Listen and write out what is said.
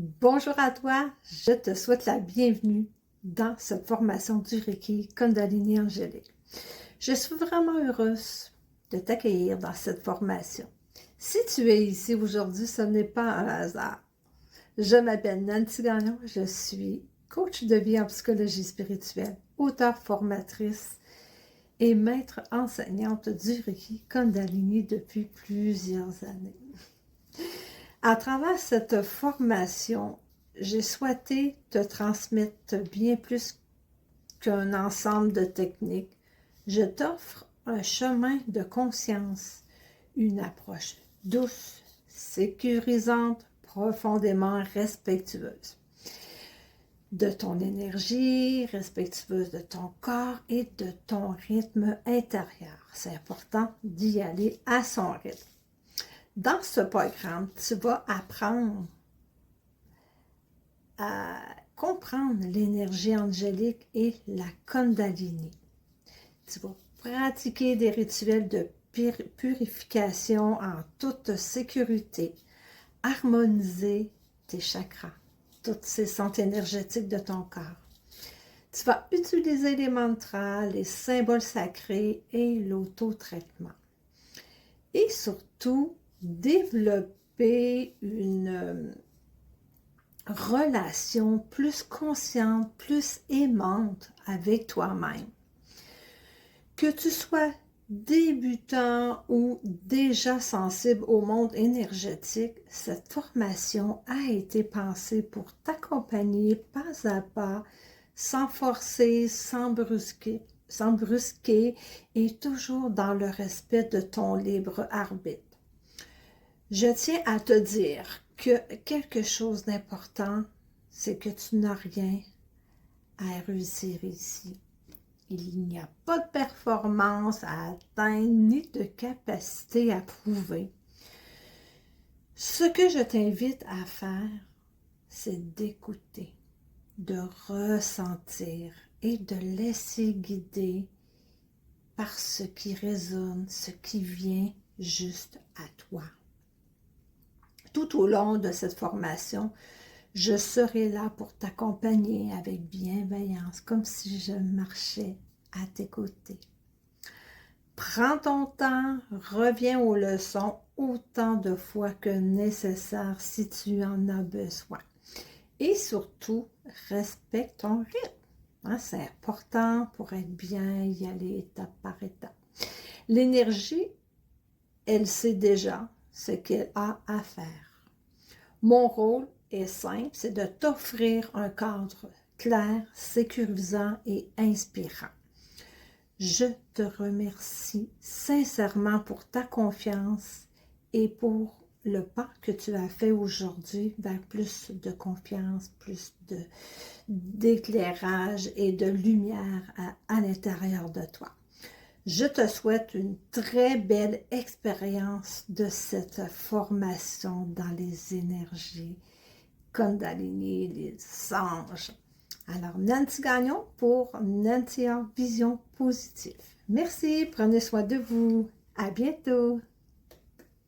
Bonjour à toi, je te souhaite la bienvenue dans cette formation du Reiki Kundalini Angélique. Je suis vraiment heureuse de t'accueillir dans cette formation. Si tu es ici aujourd'hui, ce n'est pas un hasard. Je m'appelle Nancy Gagnon, je suis coach de vie en psychologie spirituelle, auteure formatrice et maître enseignante du Reiki Kundalini depuis plusieurs années. À travers cette formation, j'ai souhaité te transmettre bien plus qu'un ensemble de techniques. Je t'offre un chemin de conscience, une approche douce, sécurisante, profondément respectueuse de ton énergie, respectueuse de ton corps et de ton rythme intérieur. C'est important d'y aller à son rythme. Dans ce programme, tu vas apprendre à comprendre l'énergie angélique et la Kundalini. Tu vas pratiquer des rituels de purification en toute sécurité, harmoniser tes chakras, tous ces centres énergétiques de ton corps. Tu vas utiliser les mantras, les symboles sacrés et l'auto-traitement. Et surtout, développer une relation plus consciente, plus aimante avec toi-même. Que tu sois débutant ou déjà sensible au monde énergétique, cette formation a été pensée pour t'accompagner pas à pas, sans forcer, sans brusquer et toujours dans le respect de ton libre arbitre. Je tiens à te dire que quelque chose d'important, c'est que tu n'as rien à réussir ici. Il n'y a pas de performance à atteindre ni de capacité à prouver. Ce que je t'invite à faire, c'est d'écouter, de ressentir et de laisser guider par ce qui résonne, ce qui vient juste à toi. Tout au long de cette formation, je serai là pour t'accompagner avec bienveillance, comme si je marchais à tes côtés. Prends ton temps, reviens aux leçons autant de fois que nécessaire si tu en as besoin. Et surtout, respecte ton rythme. C'est important pour être bien, y aller étape par étape. L'énergie, elle sait déjà ce qu'elle a à faire. Mon rôle est simple, c'est de t'offrir un cadre clair, sécurisant et inspirant. Je te remercie sincèrement pour ta confiance et pour le pas que tu as fait aujourd'hui vers plus de confiance, plus d'éclairage et de lumière à l'intérieur de toi. Je te souhaite une très belle expérience de cette formation dans les énergies Kundalini, les anges. Alors, Nancy Gagnon pour Nancy en Vision Positive. Merci, prenez soin de vous. À bientôt.